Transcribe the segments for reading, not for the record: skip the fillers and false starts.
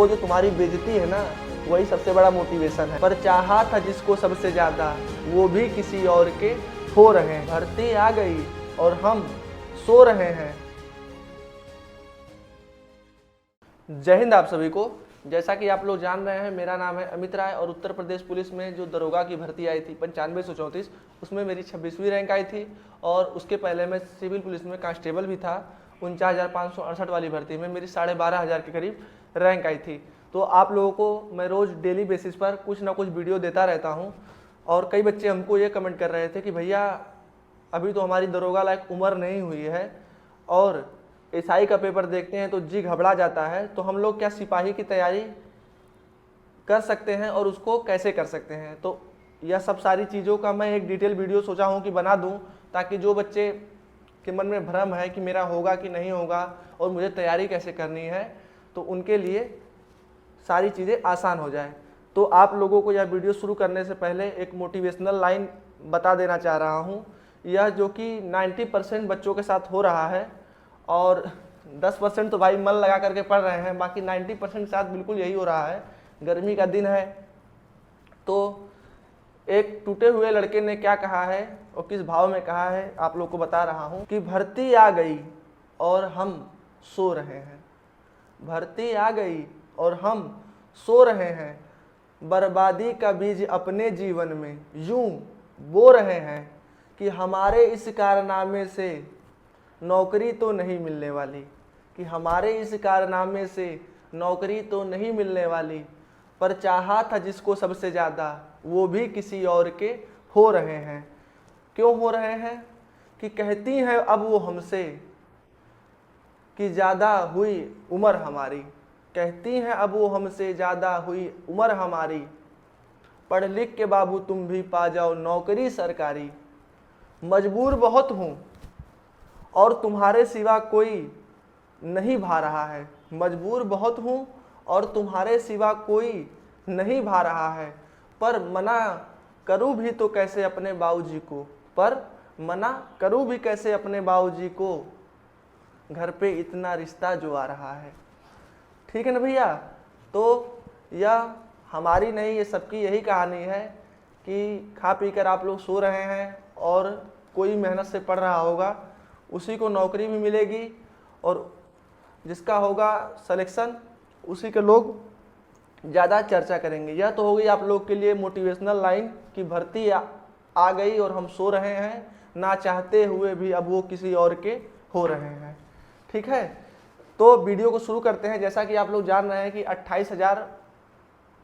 वो जो तुम्हारी बेइज्जती है ना, वही सबसे बड़ा मोटिवेशन है। पर चाहा था जिसको सबसे ज्यादा, वो भी किसी और के हो रहे हैं। भर्ती आ गई और हम सो रहे हैं। जय हिंद आप सभी को। जैसा कि आप लोग जान रहे हैं, मेरा नाम है अमित राय और उत्तर प्रदेश पुलिस में जो दरोगा की भर्ती आई थी 9534, उसमें मेरी 26वीं रैंक आई थी। और उसके पहले मैं सिविल पुलिस में कांस्टेबल भी था। 49,568 वाली भर्ती में मेरी 12,500 के करीब रैंक आई थी। तो आप लोगों को मैं रोज़ डेली बेसिस पर कुछ ना कुछ वीडियो देता रहता हूँ। और कई बच्चे हमको ये कमेंट कर रहे थे कि भैया अभी तो हमारी दरोगा लायक उम्र नहीं हुई है और एसआई का पेपर देखते हैं तो जी घबरा जाता है, तो हम लोग क्या सिपाही की तैयारी कर सकते हैं और उसको कैसे कर सकते हैं। तो यह सब सारी चीज़ों का मैं एक डिटेल वीडियो सोचा हूँ कि बना दूँ, ताकि जो बच्चे के मन में भ्रम है कि मेरा होगा कि नहीं होगा और मुझे तैयारी कैसे करनी है, तो उनके लिए सारी चीज़ें आसान हो जाए। तो आप लोगों को यह वीडियो शुरू करने से पहले एक मोटिवेशनल लाइन बता देना चाह रहा हूँ। यह जो कि 90% बच्चों के साथ हो रहा है और 10% तो भाई मन लगा करके पढ़ रहे हैं, बाकी 90% के साथ बिल्कुल यही हो रहा है। गर्मी का दिन है, तो एक टूटे हुए लड़के ने क्या कहा है और किस भाव में कहा है आप लोग को बता रहा हूँ कि भर्ती आ गई और हम सो रहे हैं। भर्ती आ गई और हम सो रहे हैं। बर्बादी का बीज अपने जीवन में यूं बो रहे हैं कि हमारे इस कारनामे से नौकरी तो नहीं मिलने वाली, कि हमारे इस कारनामे से नौकरी तो नहीं मिलने वाली। पर चाहा था जिसको सबसे ज़्यादा, वो भी किसी और के हो रहे हैं। क्यों हो रहे हैं? कि कहती हैं अब वो हमसे कि ज़्यादा हुई उम्र हमारी। कहती हैं अब वो हमसे ज़्यादा हुई उम्र हमारी। पढ़ लिख के बाबू तुम भी पा जाओ नौकरी सरकारी। मजबूर बहुत हूँ और तुम्हारे सिवा कोई नहीं भा रहा है। मजबूर बहुत हूँ और तुम्हारे सिवा कोई नहीं भा रहा है। पर मना करूँ भी तो कैसे अपने बाबूजी को, पर मना करूँ भी कैसे अपने बाबूजी को, घर पे इतना रिश्ता जो आ रहा है। ठीक है ना भैया? तो यह हमारी नहीं, ये सबकी यही कहानी है कि खा पी कर आप लोग सो रहे हैं और कोई मेहनत से पढ़ रहा होगा, उसी को नौकरी भी मिलेगी और जिसका होगा सिलेक्शन उसी के लोग ज़्यादा चर्चा करेंगे। यह तो हो गई आप लोग के लिए मोटिवेशनल लाइन कि भर्ती आ गई और हम सो रहे हैं, ना चाहते हुए भी अब वो किसी और के हो रहे हैं। ठीक है, तो वीडियो को शुरू करते हैं। जैसा कि आप लोग जान रहे हैं कि 28,000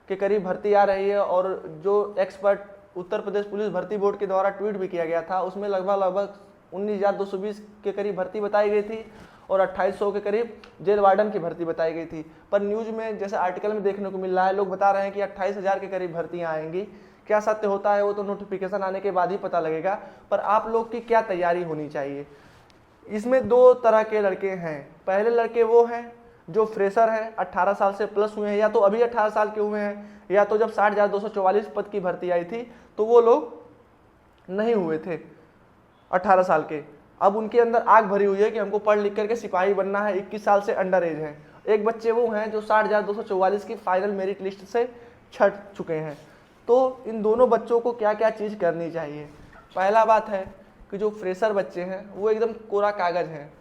के करीब भर्ती आ रही है और जो एक्सपर्ट उत्तर प्रदेश पुलिस भर्ती बोर्ड के द्वारा ट्वीट भी किया गया था, उसमें लगभग 19,220 के करीब भर्ती बताई गई थी और 2,800 के करीब जेल वार्डन की भर्ती बताई गई थी। पर न्यूज़ में जैसे आर्टिकल में देखने को मिल रहा है, लोग बता रहे हैं कि 28,000 के करीब भर्तियाँ आएंगी। क्या सत्य होता है वो तो नोटिफिकेशन आने के बाद ही पता लगेगा। पर आप लोग की क्या तैयारी होनी चाहिए, इसमें दो तरह के लड़के हैं। पहले लड़के वो हैं जो फ्रेशर हैं, 18 साल से प्लस हुए हैं, या तो अभी 18 साल के हुए हैं, या तो जब 60,244 पद की भर्ती आई थी तो वो लोग नहीं हुए थे 18 साल के। अब उनके अंदर आग भरी हुई है कि हमको पढ़ लिख करके सिपाही बनना है, 21 साल से अंडर एज है। एक बच्चे वो हैं जो 60,244 की फाइनल मेरिट लिस्ट से छट चुके हैं। तो इन दोनों बच्चों को क्या क्या चीज़ करनी चाहिए? पहला बात है कि जो फ्रेशर बच्चे हैं वो एकदम कोरा कागज़ हैं,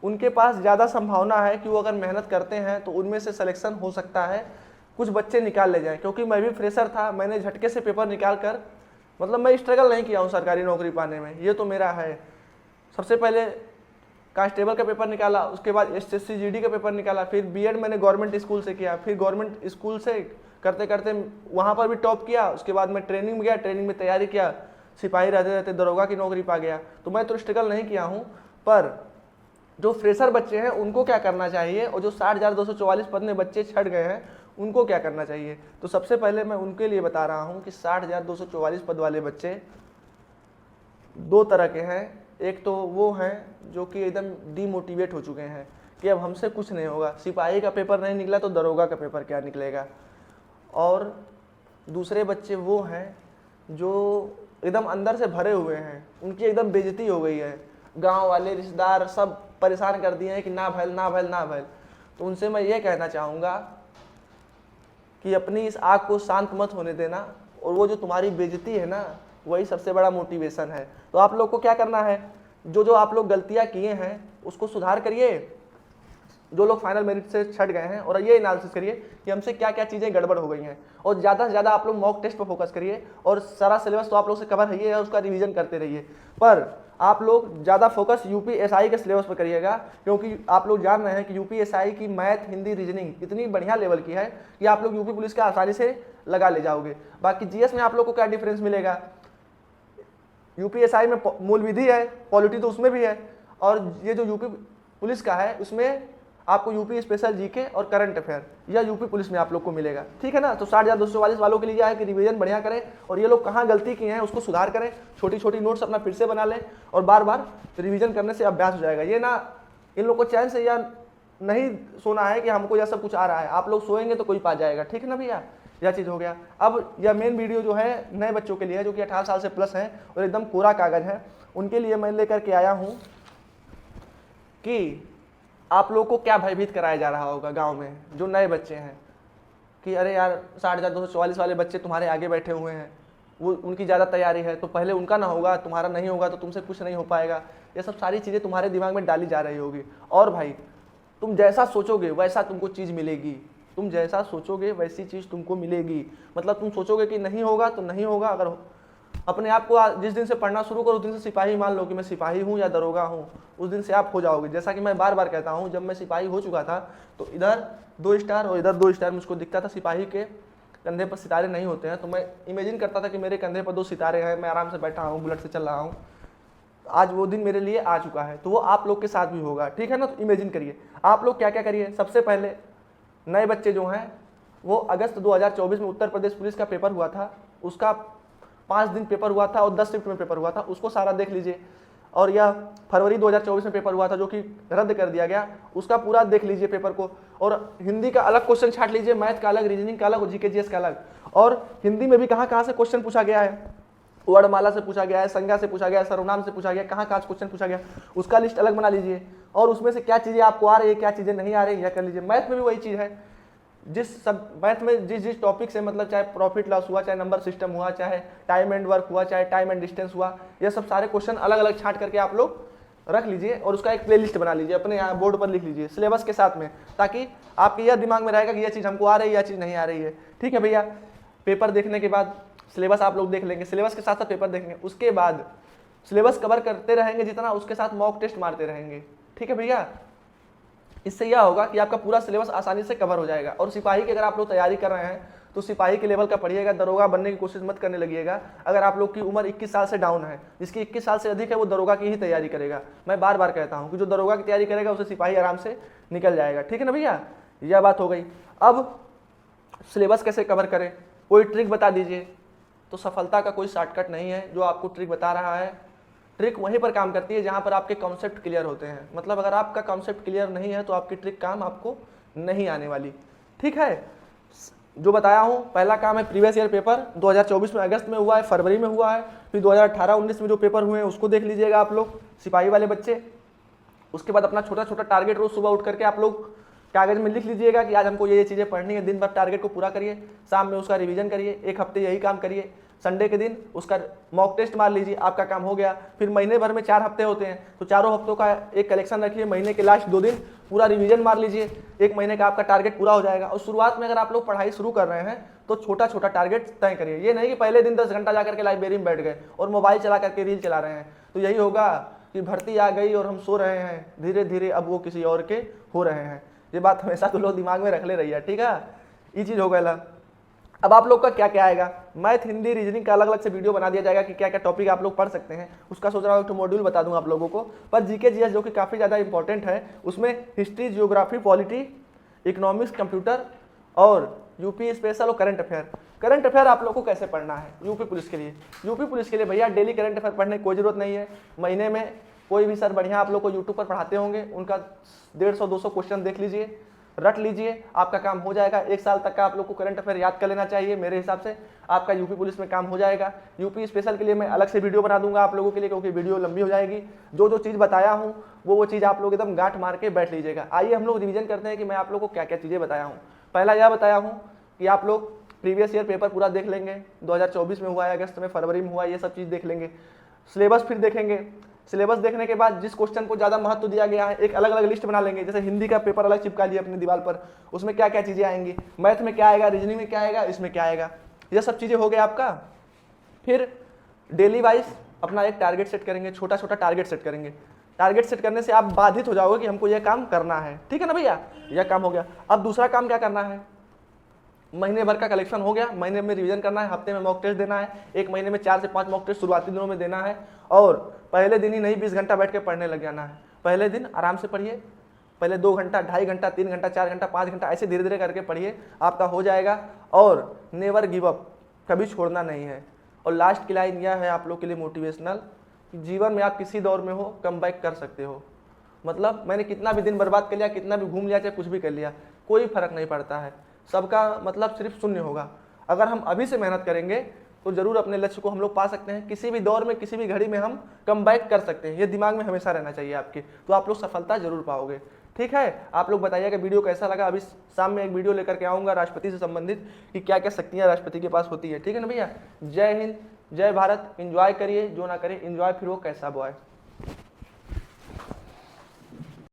उनके पास ज़्यादा संभावना है कि वो अगर मेहनत करते हैं तो उनमें से सिलेक्शन हो सकता है, कुछ बच्चे निकाल ले जाएं। क्योंकि मैं भी फ्रेशर था, मैंने झटके से पेपर निकाल कर, मतलब मैं स्ट्रगल नहीं किया हूँ सरकारी नौकरी पाने में, ये तो मेरा है। सबसे पहले कांस्टेबल का पेपर निकाला, उसके बाद एसएससी जीडी का पेपर निकाला, फिर बीएड मैंने गवर्नमेंट स्कूल से किया, फिर गवर्नमेंट स्कूल से करते करते वहाँ पर भी टॉप किया। उसके बाद मैं ट्रेनिंग में गया, ट्रेनिंग में तैयारी किया, सिपाही रहते रहते दरोगा की नौकरी पा गया। तो मैं तो स्ट्रगल नहीं किया हूँ। पर जो फ्रेशर बच्चे हैं उनको क्या करना चाहिए, और जो 60,244 पद में बच्चे छट गए हैं उनको क्या करना चाहिए? तो सबसे पहले मैं उनके लिए बता रहा हूँ कि 60,244 पद वाले बच्चे दो तरह के हैं। एक तो वो हैं जो कि एकदम डीमोटिवेट हो चुके हैं कि अब हमसे कुछ नहीं होगा, सिपाही का पेपर नहीं निकला तो दरोगा का पेपर क्या निकलेगा। और दूसरे बच्चे वो हैं जो एकदम अंदर से भरे हुए हैं, उनकी एकदम बेइज्जती हो गई है, गांव वाले रिश्तेदार सब परेशान कर दिए हैं कि ना भैल ना भैल ना भैल। तो उनसे मैं ये कहना चाहूँगा कि अपनी इस आग को शांत मत होने देना, और वो जो तुम्हारी बेइज्जती है ना, वही सबसे बड़ा मोटिवेशन है। तो आप लोग को क्या करना है, जो जो आप लोग गलतियां किए हैं उसको सुधार करिए, जो लोग फाइनल मेरिट से छट गए हैं, और ये एनालिसिस करिए कि हमसे क्या क्या चीज़ें गड़बड़ हो गई हैं, और ज़्यादा से ज़्यादा आप लोग मॉक टेस्ट पर फोकस करिए, और सारा सिलेबस तो आप लोग से कवर है, उसका रिवीजन करते रहिए। पर आप लोग ज़्यादा फोकस यूपीएसआई के सिलेबस पर करिएगा, क्योंकि आप लोग जान रहे हैं कि यूपीएसआई की मैथ, हिंदी, रीजनिंग इतनी बढ़िया लेवल की है कि आप लोग यूपी पुलिस का आसानी से लगा ले जाओगे। बाकी जीएस में आप लोग को क्या डिफरेंस मिलेगा, यूपीएसआई में मूल विधि है, पॉलिटी तो उसमें भी है, और ये जो यूपी पुलिस का है उसमें आपको यूपी स्पेशल जीके और करंट अफेयर या यूपी पुलिस में आप लोग को मिलेगा। ठीक है ना। तो 60,244 वालों के लिए है कि रिवीजन बढ़िया करें, और ये लोग कहाँ गलती किए हैं उसको सुधार करें, छोटी छोटी नोट्स अपना फिर से बना लें, और बार बार रिवीजन करने से अभ्यास हो जाएगा। ये ना इन लोग को चैन से या नहीं सोना है कि हमको यह सब कुछ आ रहा है, आप लोग सोएंगे तो कोई पा जाएगा। ठीक है ना भैया, यह चीज़ हो गया। अब यह मेन वीडियो जो है नए बच्चों के लिए है, जो कि 18 साल से प्लस हैं और एकदम कोरा कागज है, उनके लिए मैं लेकर के आया हूँ कि आप लोगों को क्या भयभीत कराया जा रहा होगा गांव में, जो नए बच्चे हैं, कि अरे यार 60,244 वाले बच्चे तुम्हारे आगे बैठे हुए हैं, वो उनकी ज़्यादा तैयारी है, तो पहले उनका ना होगा, तुम्हारा नहीं होगा तो तुमसे कुछ नहीं हो पाएगा। ये सब सारी चीज़ें तुम्हारे दिमाग में डाली जा रही होगी। और भाई, तुम जैसा सोचोगे वैसा तुमको चीज़ मिलेगी, तुम जैसा सोचोगे वैसी चीज़ तुमको मिलेगी। मतलब तुम सोचोगे कि नहीं होगा तो नहीं होगा। अगर अपने आप को जिस दिन से पढ़ना शुरू करो उस दिन से सिपाही मान लो कि मैं सिपाही हूँ या दरोगा हूँ, उस दिन से आप हो जाओगे। जैसा कि मैं बार बार कहता हूँ, जब मैं सिपाही हो चुका था तो इधर 2 स्टार और इधर 2 स्टार मुझको दिखता था। सिपाही के कंधे पर सितारे नहीं होते हैं, तो मैं इमेजिन करता था कि मेरे कंधे पर 2 सितारे हैं, मैं आराम से बैठा हूँ, बुलेट से चल रहा हूँ। आज वो दिन मेरे लिए आ चुका है, तो वो आप लोग के साथ भी होगा। ठीक है ना। तो इमेजिन करिए आप लोग क्या क्या करिए। सबसे पहले नए बच्चे जो हैं वो अगस्त 2024 में उत्तर प्रदेश पुलिस का पेपर हुआ था, उसका 5 दिन पेपर हुआ था और 10 शिफ्ट में पेपर हुआ था, उसको सारा देख लीजिए। और यह फरवरी 2024 में पेपर हुआ था जो कि रद्द कर दिया गया, उसका पूरा देख लीजिए पेपर को। और हिंदी का अलग क्वेश्चन छाट लीजिए, मैथ का अलग, रीजनिंग का अलग और जीके जीएस का अलग। और हिंदी में भी कहाँ कहाँ से क्वेश्चन पूछा गया है, वर्णमाला से पूछा गया है, संज्ञा से पूछा गया है, सर्वनाम से पूछा गया, कहाँ कहाँ क्वेश्चन पूछा गया, उसका लिस्ट अलग बना लीजिए। और उसमें से क्या चीज़ें आपको आ रही है, क्या चीज़ें नहीं आ रही, यह कर लीजिए। मैथ में भी वही चीज़ है, जिस सब मैथ में जिस टॉपिक से, मतलब चाहे प्रॉफिट लॉस हुआ, चाहे नंबर सिस्टम हुआ, चाहे टाइम एंड वर्क हुआ, चाहे टाइम एंड डिस्टेंस हुआ, ये सब सारे क्वेश्चन अलग अलग छांट करके आप लोग रख लीजिए और उसका एक प्लेलिस्ट बना लीजिए, अपने यहाँ बोर्ड पर लिख लीजिए सिलेबस के साथ में, ताकि आपके यह दिमाग में रहेगा कि यह चीज़ हमको आ रही है, यह चीज़ नहीं आ रही है। ठीक है भैया। पेपर देखने के बाद सिलेबस आप लोग देख लेंगे, सिलेबस के साथ साथ पेपर देखेंगे, उसके बाद सिलेबस कवर करते रहेंगे जितना, उसके साथ मॉक टेस्ट मारते रहेंगे। ठीक है भैया। इससे यह होगा कि आपका पूरा सिलेबस आसानी से कवर हो जाएगा। और सिपाही की अगर आप लोग तैयारी कर रहे हैं तो सिपाही के लेवल का पढ़िएगा, दरोगा बनने की कोशिश मत करने लगिएगा। अगर आप लोग की उम्र 21 साल से डाउन है, जिसकी 21 साल से अधिक है वो दरोगा की ही तैयारी करेगा। मैं बार बार कहता हूँ कि जो दरोगा की तैयारी करेगा उसे सिपाही आराम से निकल जाएगा। ठीक है ना भैया, यह बात हो गई। अब सिलेबस कैसे कवर करें, कोई ट्रिक बता दीजिए। तो सफलता का कोई शॉर्टकट नहीं है, जो आपको ट्रिक बता रहा है, ट्रिक वहीं पर काम करती है जहाँ पर आपके कॉन्सेप्ट क्लियर होते हैं। मतलब अगर आपका कॉन्सेप्ट क्लियर नहीं है तो आपकी ट्रिक काम आपको नहीं आने वाली। ठीक है। जो बताया हूँ, पहला काम है प्रीवियस ईयर पेपर 2024 में अगस्त में हुआ है, फरवरी में हुआ है, फिर 2018-19 में जो पेपर हुए हैं उसको देख लीजिएगा आप लोग, सिपाही वाले बच्चे। उसके बाद अपना छोटा छोटा टारगेट रोज सुबह उठ करके आप लोग कागज में लिख लीजिएगा कि आज हमको ये चीज़ें पढ़नी है। दिन भर टारगेट को पूरा करिए, शाम में उसका रिवीजन करिए, एक हफ्ते यही काम करिए, संडे के दिन उसका मॉक टेस्ट मार लीजिए, आपका काम हो गया। फिर महीने भर में 4 हफ्ते होते हैं, तो चारों हफ्तों का एक कलेक्शन रखिए, महीने के लास्ट 2 दिन पूरा रिवीजन मार लीजिए, 1 महीने का आपका टारगेट पूरा हो जाएगा। और शुरुआत में अगर आप लोग पढ़ाई शुरू कर रहे हैं तो छोटा छोटा टारगेट तय करिए। ये नहीं कि पहले दिन 10 घंटा जाकर के लाइब्रेरी में बैठ गए और मोबाइल चला करके रील चला रहे हैं, तो यही होगा कि भर्ती आ गई और हम सो रहे हैं, धीरे धीरे अब वो किसी और के हो रहे हैं। ये बात हमेशा तो लोग दिमाग में रख ले रही है। ठीक है, ये चीज़ हो गया। अब आप लोग का क्या क्या आएगा, मैथ, हिंदी, रीजनिंग का अलग अलग से वीडियो बना दिया जाएगा कि क्या क्या टॉपिक आप लोग पढ़ सकते हैं। उसका सोच रहा हूँ एक मॉड्यूल बता दूँ आप लोगों को। पर जीके जीएस जो कि काफ़ी ज़्यादा इंपॉर्टेंट है, उसमें history, geography, polity, economics, computer और यूपी स्पेशल और करंट अफेयर। करंट अफेयर आप लोग को कैसे पढ़ना है यूपी पुलिस के लिए? यूपी पुलिस के लिए भैया डेली करंट अफेयर पढ़ने की कोई जरूरत नहीं है। महीने में कोई भी सर बढ़िया आप लोग को यूट्यूब पर पढ़ाते होंगे, उनका 150-200 क्वेश्चन देख लीजिए, रट लीजिए, आपका काम हो जाएगा। 1 साल तक का आप लोग को करंट अफेयर याद कर लेना चाहिए। मेरे हिसाब से आपका यूपी पुलिस में काम हो जाएगा। यूपी स्पेशल के लिए मैं अलग से वीडियो बना दूंगा आप लोगों के लिए, क्योंकि वीडियो लंबी हो जाएगी। जो जो चीज़ बताया हूँ वो चीज़ आप लोग एकदम गांठ मार के बैठ लीजिएगा। आइए हम लोग रिवीजन करते हैं कि मैं आप लोग को क्या क्या चीज़ें बताया हूँ। पहला यह बताया हूँ कि आप लोग प्रीवियस ईयर पेपर पूरा देख लेंगे, 2024 में हुआ है, अगस्त में, फरवरी में हुआ है, ये सब चीज़ देख लेंगे। सिलेबस फिर देखेंगे। सिलेबस देखने के बाद जिस क्वेश्चन को ज़्यादा महत्व दिया गया है एक अलग अलग लिस्ट बना लेंगे। जैसे हिंदी का पेपर अलग चिपका लिया अपनी दीवार पर, उसमें क्या क्या चीज़ें आएंगी, मैथ में क्या आएगा, रीजनिंग में क्या आएगा, इसमें क्या आएगा, ये सब चीज़ें हो गया आपका। फिर डेली वाइज अपना एक टारगेट सेट करेंगे, छोटा छोटा टारगेट सेट करेंगे। टारगेट सेट करने से आप बाधित हो जाओगे कि हमको यह काम करना है, ठीक है ना भैया, यह काम हो गया। अब दूसरा काम क्या करना है, महीने भर का कलेक्शन हो गया, महीने में रिवीजन करना है, हफ्ते में मॉक टेस्ट देना है, एक महीने में 4 से 5 मॉक टेस्ट शुरुआती दिनों में देना है, और पहले दिन ही नहीं 20 घंटा बैठ के पढ़ने लग जाना है। पहले दिन आराम से पढ़िए, पहले 2 घंटा, 2.5 घंटा, 3 घंटा, 4 घंटा, 5 घंटा, ऐसे धीरे धीरे करके पढ़िए, आपका हो जाएगा। और नेवर गिव अप, कभी छोड़ना नहीं है। और लास्ट की लाइन यह है आप लोग के लिए मोटिवेशनल, जीवन में आप किसी दौर में हो कम बैक कर सकते हो। मतलब मैंने कितना भी दिन बर्बाद कर लिया, कितना भी घूम लिया, चाहे कुछ भी कर लिया, कोई फर्क नहीं पड़ता है, सबका मतलब सिर्फ शून्य होगा। अगर हम अभी से मेहनत करेंगे तो जरूर अपने लक्ष्य को हम लोग पा सकते हैं। किसी भी दौर में, किसी भी घड़ी में हम कम बैक कर सकते हैं, ये दिमाग में हमेशा रहना चाहिए आपके, तो आप लोग सफलता जरूर पाओगे। ठीक है, आप लोग बताइएगा वीडियो कैसा लगा। अभी शाम में एक वीडियो लेकर के आऊँगा राष्ट्रपति से संबंधित कि क्या क्या शक्तियाँ राष्ट्रपति के पास होती है। ठीक है ना भैया, जय हिंद, जय भारत। एंजॉय करिए, जो ना करे एंजॉय फिर वो कैसा बॉय।